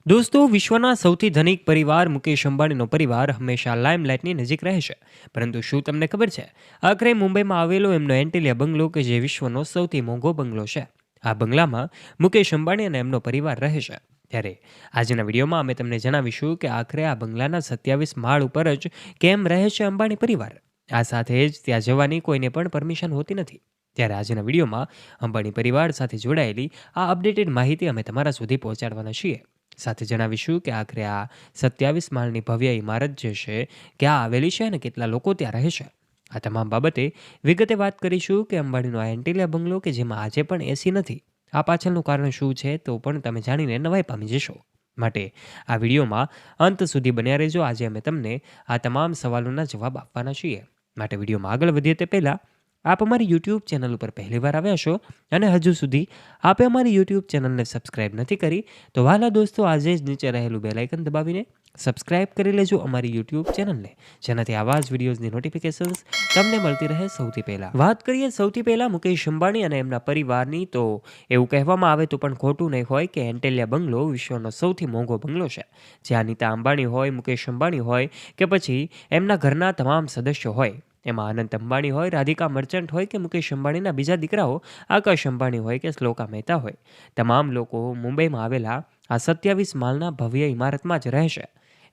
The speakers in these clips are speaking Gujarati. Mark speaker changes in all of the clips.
Speaker 1: દોસ્તો, વિશ્વના સૌથી ધનિક પરિવાર મુકેશ અંબાણીનો પરિવાર હંમેશા લાઇમલાઇટની નજીક રહે છે. પરંતુ શું તમને ખબર છે, આખરે મુંબઈમાં આવેલો એમનો એન્ટિલિયા બંગલો કે જે વિશ્વનો સૌથી મોંઘો બંગલો છે, આ બંગલામાં મુકેશ અંબાણી અને એમનો પરિવાર રહે છે. ત્યારે આજના વિડીયોમાં અમે તમને જણાવીશું કે આખરે આ બંગલાના 27 માળ ઉપર જ કેમ રહે છે અંબાણી પરિવાર. આ સાથે જ ત્યાં જવાની કોઈને પણ પરમિશન હોતી નથી. ત્યારે આજના વિડીયોમાં અંબાણી પરિવાર સાથે જોડાયેલી આ અપડેટેડ માહિતી અમે તમારા સુધી પહોંચાડવાના છીએ. સાથે જણાવીશું કે આખરે આ 27 માળની ભવ્ય ઇમારત જે છે ક્યાં આવેલી છે અને કેટલા લોકો ત્યાં રહે છે. આ તમામ બાબતે વિગતે વાત કરીશું કે અંબાણીનો આ એન્ટિલિયા બંગલો કે જેમાં આજે પણ એસી નથી, આ પાછળનું કારણ શું છે તો પણ તમે જાણીને નવાઈ પામી જશો. માટે આ વિડીયોમાં અંત સુધી બન્યા રહેજો. આજે અમે તમને આ તમામ સવાલોના જવાબ આપવાના છીએ. માટે વિડીયોમાં આગળ વધીએ તે પહેલાં આપ અમારી યુટ્યુબ ચેનલ ઉપર પહેલીવાર આવ્યા છો અને હજુ સુધી આપે અમારી યુટ્યુબ ચેનલને સબસ્ક્રાઇબ નથી કરી તો વહાલા દોસ્તો, આજે જ નીચે રહેલું બેલ આઇકન દબાવીને સબસ્ક્રાઇબ કરી લેજો અમારી યુટ્યુબ ચેનલને, જેનાથી આવા જ વિડીયોઝની નોટિફિકેશન્સ તમને મળતી રહે સૌથી પહેલાં. વાત કરીએ સૌથી પહેલાં મુકેશ અંબાણી અને એમના પરિવારની, તો એવું કહેવામાં આવે તો પણ ખોટું નહીં હોય કે એન્ટિલિયા બંગલો વિશ્વનો સૌથી મોંઘો બંગલો છે. જ્યાં અનિતા અંબાણી હોય, મુકેશ અંબાણી હોય કે પછી એમના ઘરના તમામ સદસ્યો હોય, એમાં અનંત અંબાણી હોય, રાધિકા મર્ચન્ટ હોય કે મુકેશ અંબાણીના બીજા દીકરાઓ આકાશ અંબાણી હોય કે શ્લોકા મહેતા હોય, તમામ લોકો મુંબઈમાં આવેલા આ 27 માળના ભવ્ય ઇમારતમાં જ રહેશે.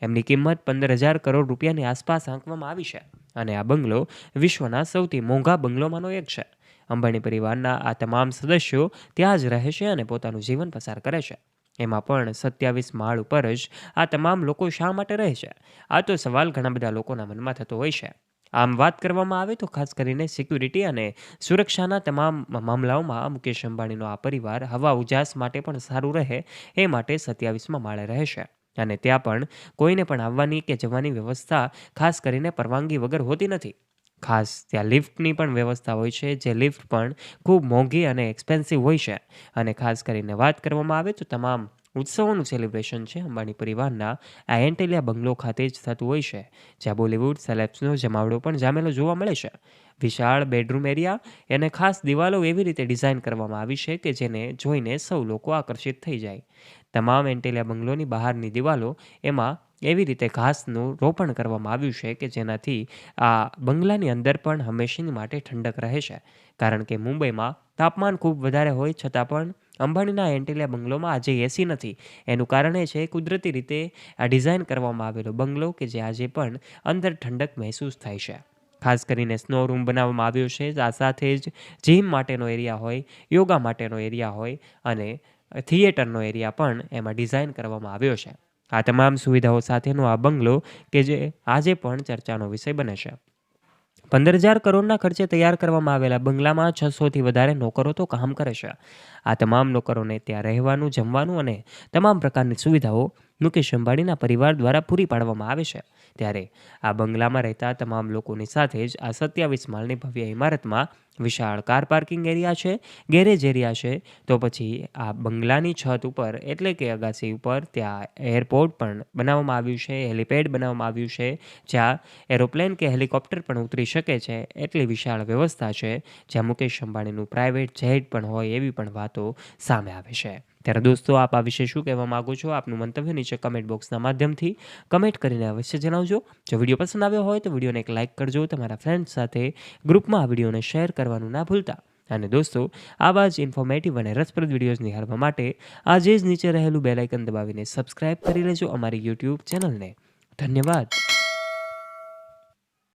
Speaker 1: એમની કિંમત 15,000 કરોડ રૂપિયાની આસપાસ આંકવામાં આવી છે અને આ બંગલો વિશ્વના સૌથી મોંઘા બંગલોમાંનો એક છે. અંબાણી પરિવારના આ તમામ સદસ્યો ત્યાં જ રહે છે અને પોતાનું જીવન પસાર કરે છે. એમાં પણ 27 માળ ઉપર જ આ તમામ લોકો શા માટે રહે છે? આ તો સવાલ ઘણા બધા લોકોના મનમાં થતો હોય છે. આમ વાત કરવામાં આવે તો ખાસ કરીને સિક્યુરિટી અને સુરક્ષાના તમામ મામલાઓમાં મુકેશ અંબાણીનો આ પરિવાર હવા ઉજાસ માટે પણ સારું રહે એ માટે 27મા માળે રહેશે. અને ત્યાં પણ કોઈને પણ આવવાની કે જવાની વ્યવસ્થા ખાસ કરીને પરવાનગી વગર હોતી નથી. ખાસ ત્યાં લિફ્ટની પણ વ્યવસ્થા હોય છે, જે લિફ્ટ પણ ખૂબ મોંઘી અને એક્સપેન્સિવ હોય છે. અને ખાસ કરીને વાત કરવામાં આવે તો તમામ ઉત્સવોનું સેલિબ્રેશન છે અંબાણી પરિવારના આ એન્ટિલિયા બંગલો ખાતે જ થતું હોય છે, જ્યાં બોલિવૂડ સેલેબ્સનો જમાવડો પણ જામેલો જોવા મળે છે. વિશાળ બેડરૂમ એરિયા અને ખાસ દિવાલો એવી રીતે ડિઝાઇન કરવામાં આવી છે કે જેને જોઈને સૌ લોકો આકર્ષિત થઈ જાય. તમામ એન્ટિલિયા બંગલોની બહારની દિવાલો એમાં એવી રીતે ઘાસનું રોપણ કરવામાં આવ્યું છે કે જેનાથી આ બંગલાની અંદર પણ હંમેશની માટે ઠંડક રહે છે. કારણ કે મુંબઈમાં તાપમાન ખૂબ વધારે હોય છતાં પણ અંબાણીના એન્ટિલિયા બંગલોમાં આજે એસી નથી. એનું કારણ એ છે કુદરતી રીતે આ ડિઝાઇન કરવામાં આવેલો બંગલો કે જે આજે પણ અંદર ઠંડક મહેસૂસ થાય છે. ખાસ કરીને સ્નો રૂમ બનાવવામાં આવ્યો છે. આ સાથે જ જીમ માટેનો એરિયા હોય, યોગા માટેનો એરિયા હોય અને થિયેટરનો એરિયા પણ એમાં ડિઝાઇન કરવામાં આવ્યો છે. આ તમામ સુવિધાઓ સાથેનો આ બંગલો કે જે આજે પણ ચર્ચાનો વિષય બને છે. 15,000 કરોડના ખર્ચે તૈયાર કરવામાં આવેલા બંગલામાં 600થી વધારે નોકરો તો કામ કરે છે. આ તમામ નોકરોને ત્યાં રહેવાનું, જમવાનું અને તમામ પ્રકારની સુવિધાઓ મુકેશ અંબાણીના પરિવાર દ્વારા પૂરી પાડવામાં આવે છે. ત્યારે આ બંગલામાં રહેતા તમામ લોકોની સાથે જ આ 27 માળની ભવ્ય ઇમારતમાં વિશાળ કાર પાર્કિંગ એરિયા છે, ગેરેજ એરિયા છે. તો પછી આ બંગલાની છત ઉપર એટલે કે અગાસી ઉપર ત્યાં એરપોર્ટ પણ બનાવવામાં આવ્યું છે, હેલિપેડ બનાવવામાં આવ્યું છે, જ્યાં એરોપ્લેન કે હેલિકોપ્ટર પણ ઉતરી શકે છે. એટલી વિશાળ વ્યવસ્થા છે, જ્યાં મુકેશ અંબાણીનું પ્રાઇવેટ જેટ પણ હોય એવી પણ વાતો સામે આવે છે. ત્યારે દોસ્તો, આપ આ વિશે શું કહેવા માગો છો? આપનું મંતવ્ય નીચે કમેન્ટ બોક્સના માધ્યમથી કમેન્ટ કરીને અવશ્ય જણાવજો. જો વિડીયો પસંદ આવ્યો હોય તો વિડીયોને એક લાઇક કરજો. તમારા ફ્રેન્ડ્સ સાથે ગ્રુપમાં આ વિડીયોને શેર કરવાનું ના ભૂલતા. અને દોસ્તો, આવા જ ઇન્ફોર્મેટિવ અને રસપ્રદ વિડીયોઝ નિહાળવા માટે આજે જ નીચે રહેલું બેલ આઇકન દબાવીને સબસ્ક્રાઇબ કરી લેજો અમારી યુટ્યુબ ચેનલને. ધન્યવાદ.